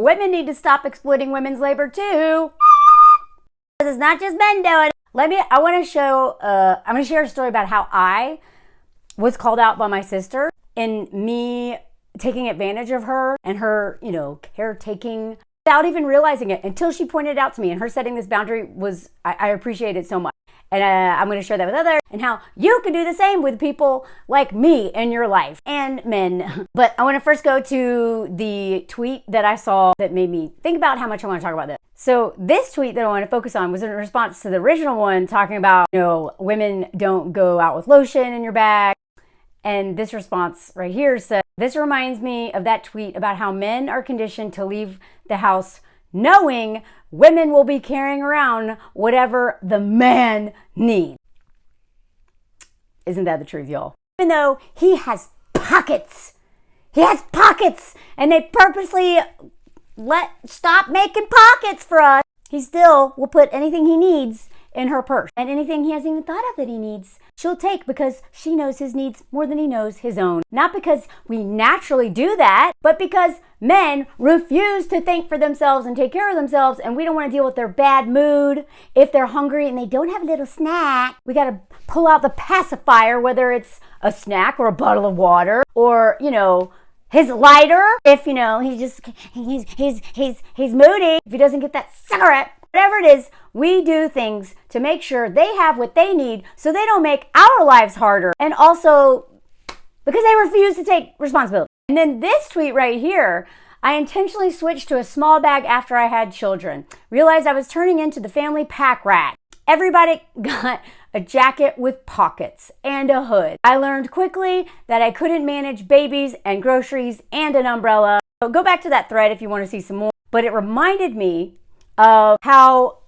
women need to stop exploiting women's labor too. It's not just men doing it. I'm going to share a story about how I was called out by my sister in me taking advantage of her and her, caretaking without even realizing it until she pointed it out to me. And her setting this boundary was, I appreciate it so much. And I'm going to share that with others, and how you can do the same with people like me in your life and men. But I want to first go to the tweet that I saw that made me think about how much I want to talk about this. So this tweet that I want to focus on was in response to the original one talking about, women don't go out with lotion in your bag. And this response right here said, this reminds me of that tweet about how men are conditioned to leave the house knowing women will be carrying around whatever the man needs. Isn't that the truth, y'all? Even though he has pockets, and they purposely stop making pockets for us, he still will put anything he needs in her purse. And anything he hasn't even thought of that he needs, she'll take because she knows his needs more than he knows his own. Not because we naturally do that, but because men refuse to think for themselves and take care of themselves, and we don't want to deal with their bad mood. If they're hungry and they don't have a little snack, we got to pull out the pacifier, whether it's a snack or a bottle of water or, his lighter. If, he's moody, if he doesn't get that cigarette, whatever it is, we do things to make sure they have what they need so they don't make our lives harder. And also because they refuse to take responsibility. And then this tweet right here, I intentionally switched to a small bag after I had children. Realized I was turning into the family pack rat. Everybody got a jacket with pockets and a hood. I learned quickly that I couldn't manage babies and groceries and an umbrella. So go back to that thread if you want to see some more. But it reminded me of how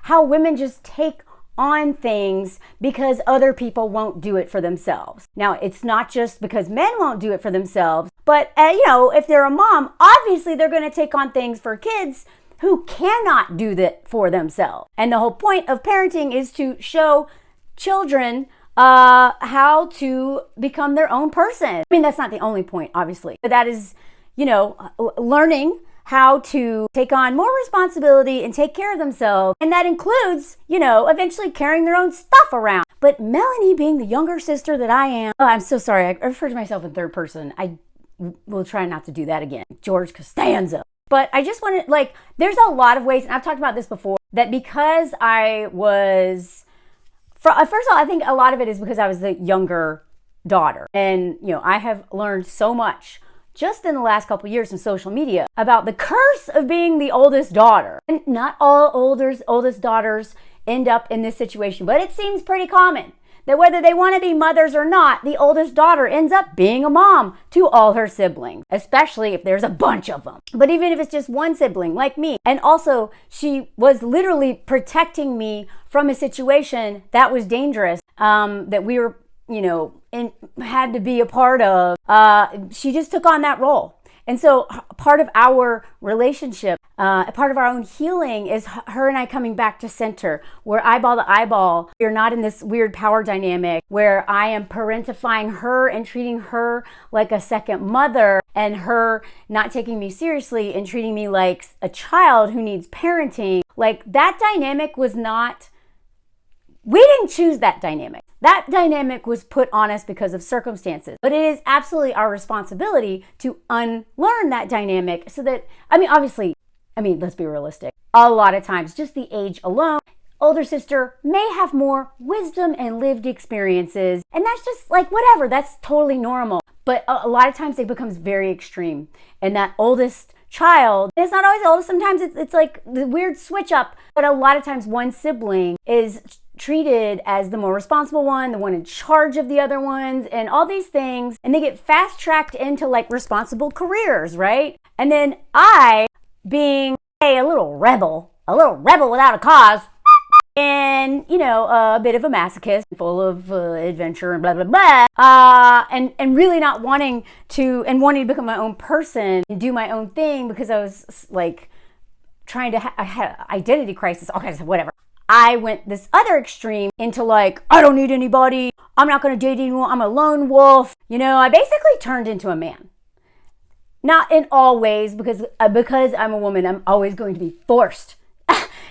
women just take on things because other people won't do it for themselves. Now, it's not just because men won't do it for themselves, but if they're a mom, obviously they're going to take on things for kids who cannot do that for themselves. And the whole point of parenting is to show children how to become their own person. I mean, that's not the only point, obviously, but that is, learning how to take on more responsibility and take care of themselves. And that includes, eventually carrying their own stuff around. But Melanie, being the younger sister that I am, I'm so sorry, I refer to myself in third person. I will try not to do that again. George Costanza. But I just want to, there's a lot of ways, and I've talked about this before, that because I was, first of all, I think a lot of it is because I was the younger daughter. And, I have learned so much just in the last couple of years in social media about the curse of being the oldest daughter. And not all oldest daughters end up in this situation, but it seems pretty common that whether they want to be mothers or not, the oldest daughter ends up being a mom to all her siblings, especially if there's a bunch of them. But even if it's just one sibling, like me. And also, she was literally protecting me from a situation that was dangerous, that we were had to be a part of. She just took on that role. And so part of our relationship, part of our own healing is her and I coming back to center, where eyeball to eyeball, we're not in this weird power dynamic where I am parentifying her and treating her like a second mother, and her not taking me seriously and treating me like a child who needs parenting. That dynamic was not, we didn't choose that dynamic. That dynamic was put on us because of circumstances. But it is absolutely our responsibility to unlearn that dynamic so that, obviously, let's be realistic. A lot of times, just the age alone, older sister may have more wisdom and lived experiences. And that's just whatever, that's totally normal. But a lot of times it becomes very extreme. And that oldest child, it's not always the oldest, sometimes it's like the weird switch up. But a lot of times one sibling is treated as the more responsible one, the one in charge of the other ones, and all these things, and they get fast-tracked into responsible careers, right? And then I, being a little rebel without a cause, and a bit of a masochist, full of adventure and blah blah blah, and really not wanting to become my own person and do my own thing because I was trying to I had an identity crisis, all kinds of whatever. I went this other extreme into I don't need anybody. I'm not going to date anyone. I'm a lone wolf. I basically turned into a man. Not in all ways, because I'm a woman, I'm always going to be forced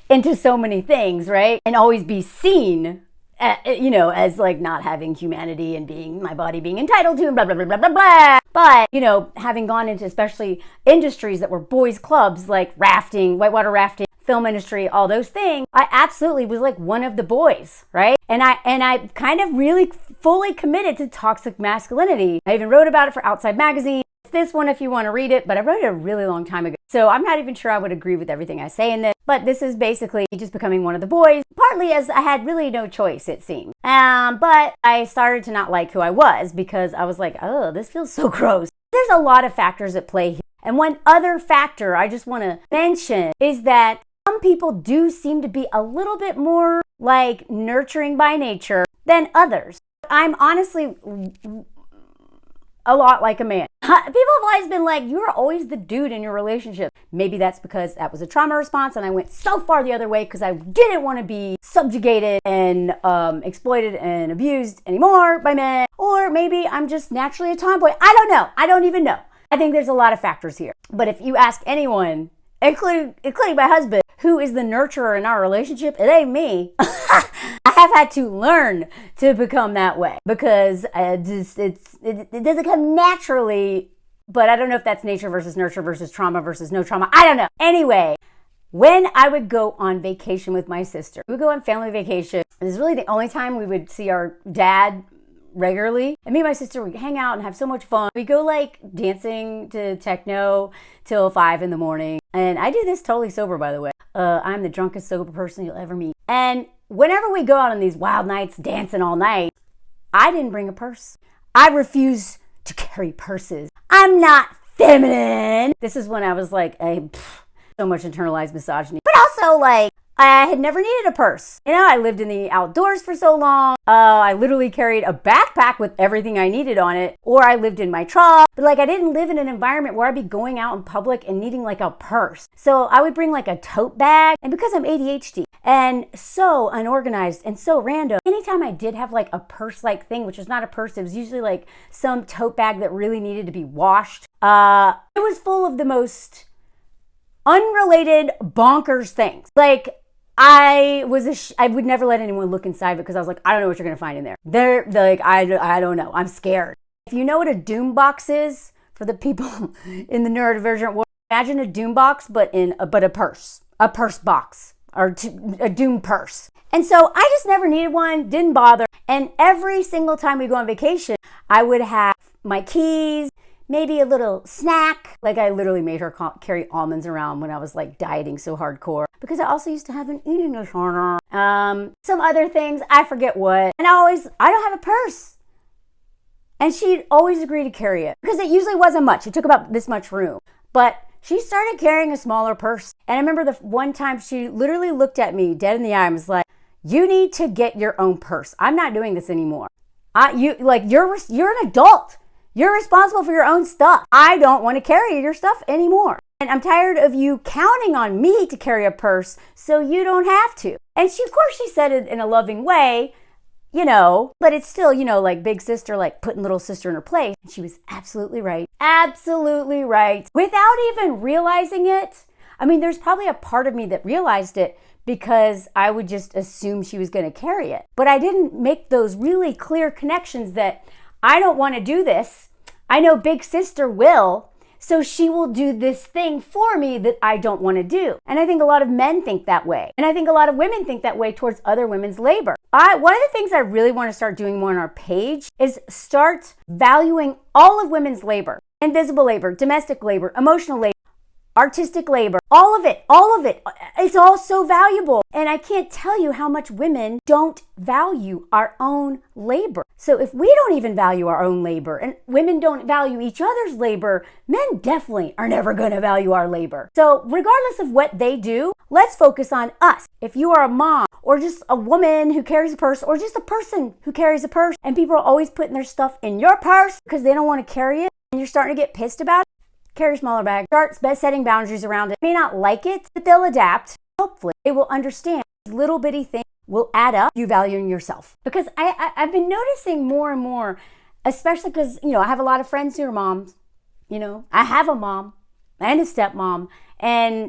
into so many things, right? And always be seen, as like not having humanity and being my body being entitled to and blah, blah, blah, blah, blah, blah. But, having gone into especially industries that were boys clubs like rafting, whitewater rafting, film industry, all those things, I absolutely was like one of the boys, right? And I kind of really fully committed to toxic masculinity. I even wrote about it for Outside Magazine. It's this one if you want to read it, but I wrote it a really long time ago. So I'm not even sure I would agree with everything I say in this, but this is basically just becoming one of the boys, partly as I had really no choice, it seemed. But I started to not like who I was because I was like, oh, this feels so gross. There's a lot of factors at play here. And one other factor I just want to mention is that some people do seem to be a little bit more like nurturing by nature than others. I'm honestly a lot like a man. People have always been like, you're always the dude in your relationship. Maybe that's because that was a trauma response and I went so far the other way because I didn't want to be subjugated and exploited and abused anymore by men. Or maybe I'm just naturally a tomboy. I don't know. I don't even know. I think there's a lot of factors here. But if you ask anyone, including my husband, who is the nurturer in our relationship, it ain't me. I have had to learn to become that way because it doesn't come naturally, but I don't know if that's nature versus nurture versus trauma versus no trauma. I don't know. Anyway, when I would go on vacation with my sister, we would go on family vacation. This is really the only time we would see our dad regularly. And me and my sister would hang out and have so much fun. We go like dancing to techno till 5 a.m. And I do this totally sober, by the way. I'm the drunkest sober person you'll ever meet. And whenever we go out on these wild nights, dancing all night, I didn't bring a purse. I refuse to carry purses. I'm not feminine. This is when I was like, so much internalized misogyny. But also like, I had never needed a purse. I lived in the outdoors for so long. I literally carried a backpack with everything I needed on it, or I lived in my truck. But like I didn't live in an environment where I'd be going out in public and needing like a purse. So I would bring like a tote bag. And because I'm ADHD and so unorganized and so random, anytime I did have like a purse-like thing, which was not a purse, it was usually like some tote bag that really needed to be washed. It was full of the most unrelated bonkers things. Like I would never let anyone look inside because I was like, I don't know what you're going to find in there. They're like, I don't know. I'm scared. If you know what a doom box is, for the people in the neurodivergent world, imagine a doom box, but a purse box, or a doom purse. And so I just never needed one, didn't bother. And every single time we go on vacation, I would have my keys, maybe a little snack. Like I literally made her carry almonds around when I was like dieting so hardcore because I also used to have an eating disorder. Some other things, I forget what. And I don't have a purse. And she'd always agree to carry it because it usually wasn't much. It took about this much room. But she started carrying a smaller purse. And I remember the one time she literally looked at me dead in the eye and was like, you need to get your own purse. I'm not doing this anymore. You're an adult. You're responsible for your own stuff. I don't want to carry your stuff anymore. And I'm tired of you counting on me to carry a purse so you don't have to. And of course she said it in a loving way, but it's still, like big sister, like putting little sister in her place. And she was absolutely right. Absolutely right. Without even realizing it. I mean, there's probably a part of me that realized it because I would just assume she was going to carry it. But I didn't make those really clear connections that I don't want to do this. I know big sister will, so she will do this thing for me that I don't want to do. And I think a lot of men think that way. And I think a lot of women think that way towards other women's labor. One of the things I really want to start doing more on our page is start valuing all of women's labor. Invisible labor, domestic labor, emotional labor, artistic labor, all of it. It's all so valuable. And I can't tell you how much women don't value our own labor. So if we don't even value our own labor and women don't value each other's labor, men definitely are never going to value our labor. So regardless of what they do, let's focus on us. If you are a mom or just a woman who carries a purse or just a person who carries a purse and people are always putting their stuff in your purse because they don't want to carry it and you're starting to get pissed about it, carry a smaller bag. Start setting boundaries around it. They may not like it, but they'll adapt. Hopefully, they will understand. Little bitty things will add up. You valuing yourself. Because I've been noticing more and more, especially because, I have a lot of friends who are moms. I have a mom and a stepmom, and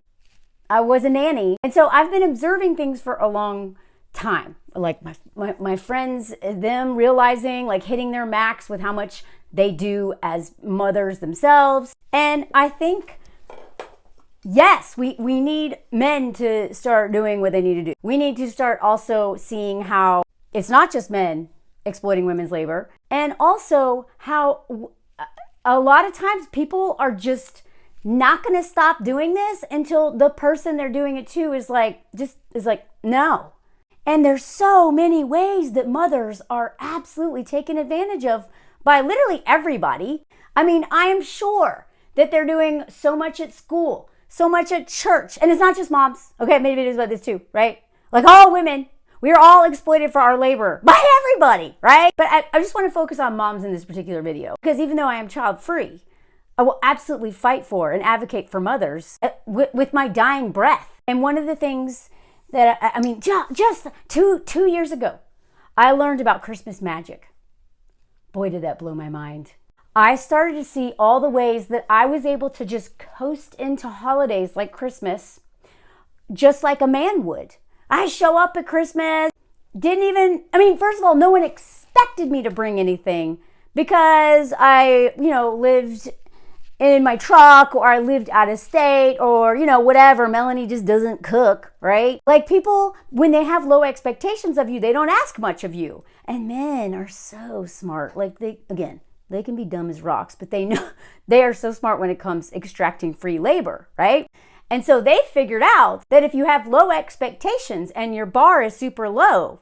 I was a nanny. And so I've been observing things for a long time. Like my friends, them realizing, like hitting their max with how much they do as mothers themselves. And I think, yes, we need men to start doing what they need to do. We need to start also seeing how it's not just men exploiting women's labor, and also how a lot of times people are just not going to stop doing this until the person they're doing it to is like no. And there's so many ways that mothers are absolutely taken advantage of by literally everybody. I mean, I am sure that they're doing so much at school, so much at church, and it's not just moms. Okay, maybe it is about this too, right? Like all women, we are all exploited for our labor by everybody, right? But I just want to focus on moms in this particular video, because even though I am child-free, I will absolutely fight for and advocate for mothers with my dying breath. And one of the things that, just two years ago, I learned about Christmas magic. Boy, did that blow my mind. I started to see all the ways that I was able to just coast into holidays like Christmas, just like a man would. I show up at Christmas, first of all, no one expected me to bring anything because I, lived in my truck, or I lived out of state, or, whatever. Melanie just doesn't cook, right? Like, people, when they have low expectations of you, they don't ask much of you. And men are so smart. Like, they can be dumb as rocks, but they know they are so smart when it comes to extracting free labor, right? And so they figured out that if you have low expectations and your bar is super low,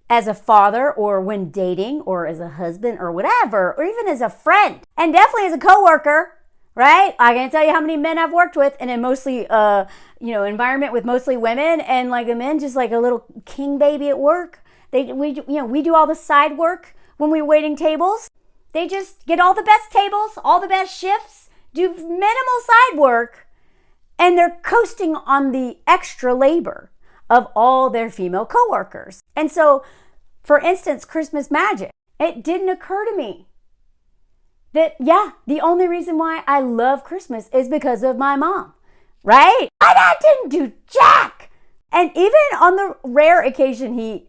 as a father, or when dating, or as a husband, or whatever, or even as a friend, and definitely as a coworker, right? I can't tell you how many men I've worked with in a mostly, environment with mostly women, and like the men just like a little king baby at work. We do all the side work when we're waiting tables. They just get all the best tables, all the best shifts, do minimal side work, and they're coasting on the extra labor of all their female coworkers. And so, for instance, Christmas magic, it didn't occur to me that, the only reason why I love Christmas is because of my mom, right? I didn't do jack. And even on the rare occasion he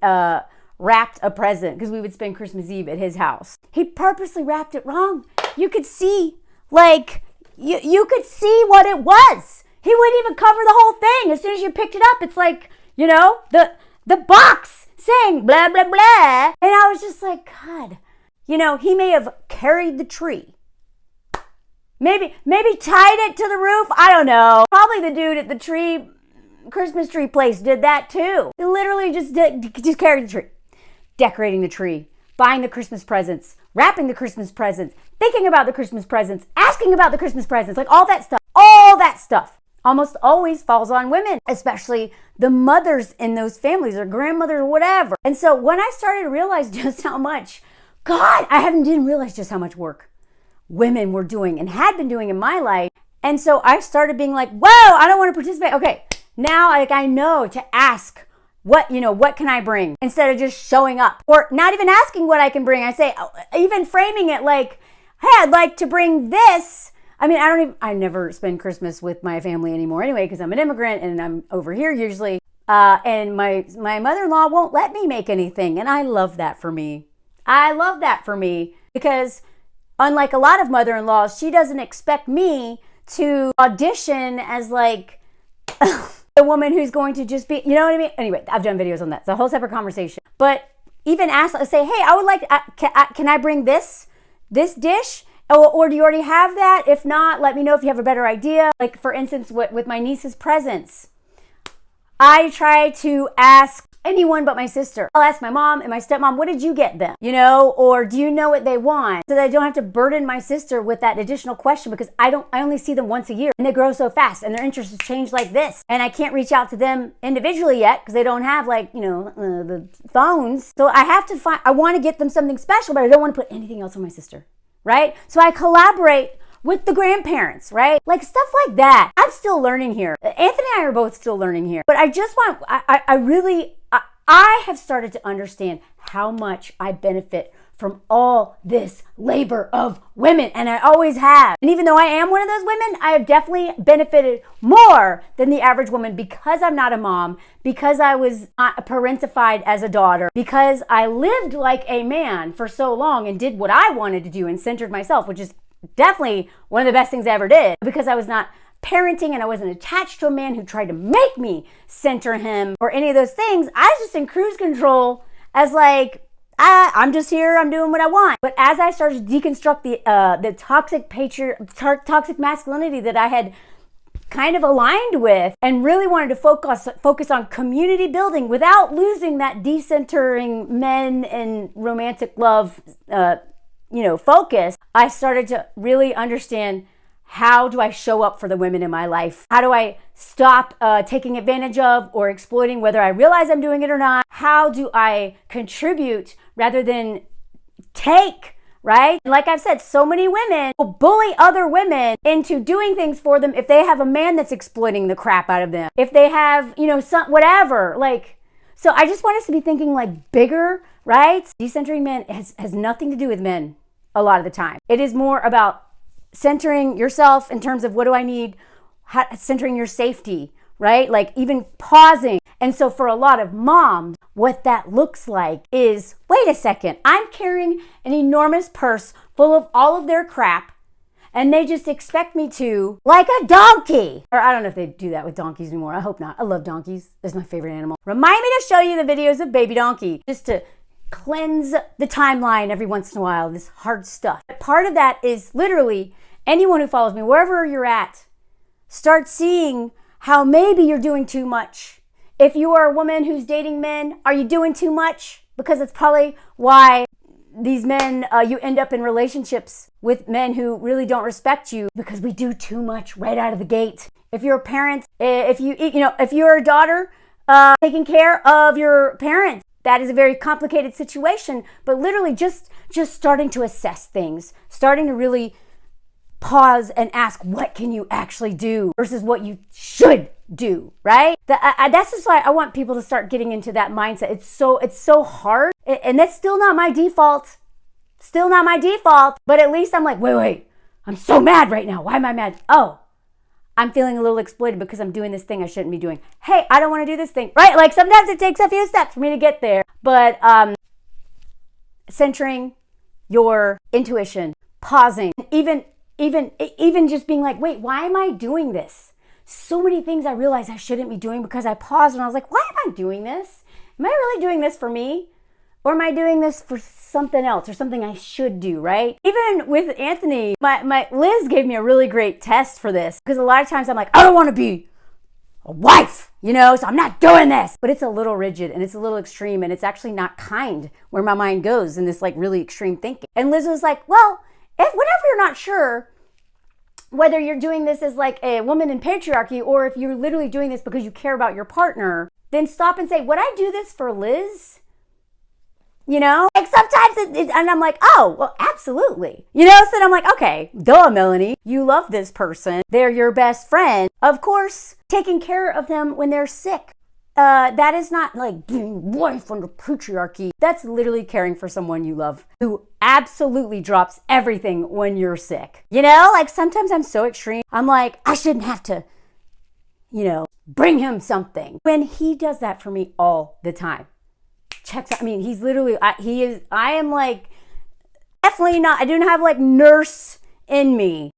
wrapped a present, because we would spend Christmas Eve at his house, he purposely wrapped it wrong. You could see, you could see what it was. He wouldn't even cover the whole thing. As soon as you picked it up, it's like, the box saying blah, blah, blah. And I was just like, God, he may have carried the tree. Maybe tied it to the roof. I don't know. Probably the dude at the Christmas tree place did that too. He literally just carried the tree. Decorating the tree, buying the Christmas presents, wrapping the Christmas presents, thinking about the Christmas presents, asking about the Christmas presents, like all that stuff almost always falls on women, especially the mothers in those families, or grandmothers, or whatever. And so when I started to realize just how much, didn't realize just how much work women were doing and had been doing in my life. And so I started being like, whoa, I don't want to participate. Okay, now I know to ask, what can I bring, instead of just showing up, or not even asking what I can bring. I say, even framing it like, hey, I'd like to bring this. I never spend Christmas with my family anymore anyway, because I'm an immigrant and I'm over here usually. And my mother-in-law won't let me make anything. And I love that for me. Because unlike a lot of mother-in-laws, she doesn't expect me to audition as like the woman who's going to just be, you know what I mean? Anyway, I've done videos on that. It's a whole separate conversation. But even say, hey, I would like, can I bring this dish? Or do you already have that? If not, let me know if you have a better idea. Like, for instance, with my niece's presents, I try to ask anyone but my sister. I'll ask my mom and my stepmom, what did you get them? Or do you know what they want? So that I don't have to burden my sister with that additional question, because I only see them once a year, and they grow so fast and their interests change like this. And I can't reach out to them individually yet because they don't have the phones. So I want to get them something special, but I don't want to put anything else on my sister, right? So I collaborate with the grandparents, right? Like stuff like that. I'm still learning here. Anthony and I are both still learning here. But I have started to understand how much I benefit from all this labor of women, and I always have. And even though I am one of those women, I have definitely benefited more than the average woman because I'm not a mom, because I was not parentified as a daughter, because I lived like a man for so long and did what I wanted to do and centered myself, which is definitely one of the best things I ever did, because I was not parenting and I wasn't attached to a man who tried to make me center him or any of those things. I was just in cruise control as like, I'm just here, I'm doing what I want. But as I started to deconstruct the toxic masculinity that I had kind of aligned with and really wanted to focus on community building without losing that decentering men and romantic love, focus, I started to really understand, how do I show up for the women in my life? How do I stop taking advantage of or exploiting, whether I realize I'm doing it or not? How do I contribute rather than take, right? Like I've said, so many women will bully other women into doing things for them if they have a man that's exploiting the crap out of them. If they have, whatever. So I just want us to be thinking like bigger, right? Decentering men has nothing to do with men a lot of the time. It is more about centering yourself in terms of what do I need, centering your safety, right? Like even pausing. And so for a lot of moms, what that looks like is, wait a second, I'm carrying an enormous purse full of all of their crap, and they just expect me to, like a donkey. Or I don't know if they do that with donkeys anymore. I hope not. I love donkeys. It's my favorite animal. Remind me to show you the videos of baby donkey, just to cleanse the timeline every once in a while, this hard stuff. Part of that is literally anyone who follows me, wherever you're at, start seeing how maybe you're doing too much. If you are a woman who's dating men, are you doing too much? Because it's probably why these men, you end up in relationships with men who really don't respect you, because we do too much right out of the gate. If you're a parent, if you're a daughter, taking care of your parents, that is a very complicated situation, but literally just starting to assess things, starting to really pause and ask, what can you actually do versus what you should do, right? That's just why I want people to start getting into that mindset. It's so hard, and that's still not my default. But at least I'm like, wait, I'm so mad right now. Why am I mad? Oh, I'm feeling a little exploited because I'm doing this thing I shouldn't be doing. Hey, I don't want to do this thing, right? Like sometimes it takes a few steps for me to get there, but centering your intuition, pausing, even just being like, wait, why am I doing this? So many things I realized I shouldn't be doing because I paused and I was like, why am I doing this? Am I really doing this for me? Or am I doing this for something else or something I should do, right? Even with Anthony, my Liz gave me a really great test for this, because a lot of times I'm like, I don't want to be a wife, so I'm not doing this. But it's a little rigid and it's a little extreme, and it's actually not kind where my mind goes in this like really extreme thinking. And Liz was like, well, whenever you're not sure whether you're doing this as like a woman in patriarchy or if you're literally doing this because you care about your partner, then stop and say, would I do this for Liz? Like sometimes and I'm like, oh, well, absolutely. So then I'm like, okay, duh, Melanie, you love this person. They're your best friend. Of course, taking care of them when they're sick. That is not like being wife under patriarchy. That's literally caring for someone you love who absolutely drops everything when you're sick. Like sometimes I'm so extreme. I'm like, I shouldn't have to, bring him something. When he does that for me all the time. Checks out. I mean, he's literally, I am like, definitely not, I don't have like nurse in me.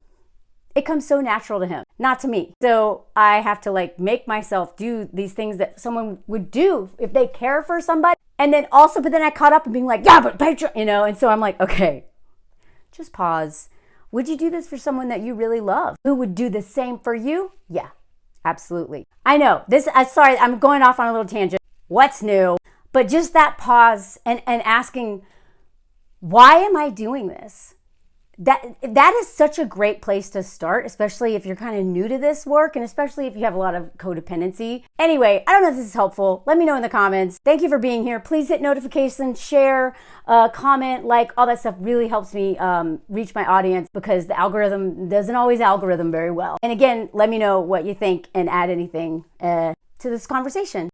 It comes so natural to him, not to me. So I have to like make myself do these things that someone would do if they care for somebody. And then also, but then I caught up and being like, yeah, but and so I'm like, okay, just pause. Would you do this for someone that you really love? Who would do the same for you? Yeah, absolutely. I know sorry, I'm going off on a little tangent. What's new? But just that pause and asking, why am I doing this? That is such a great place to start, especially if you're kind of new to this work and especially if you have a lot of codependency. Anyway, I don't know if this is helpful. Let me know in the comments. Thank you for being here. Please hit notifications, share, comment, like, all that stuff really helps me reach my audience, because the algorithm doesn't always algorithm very well. And again, let me know what you think and add anything to this conversation.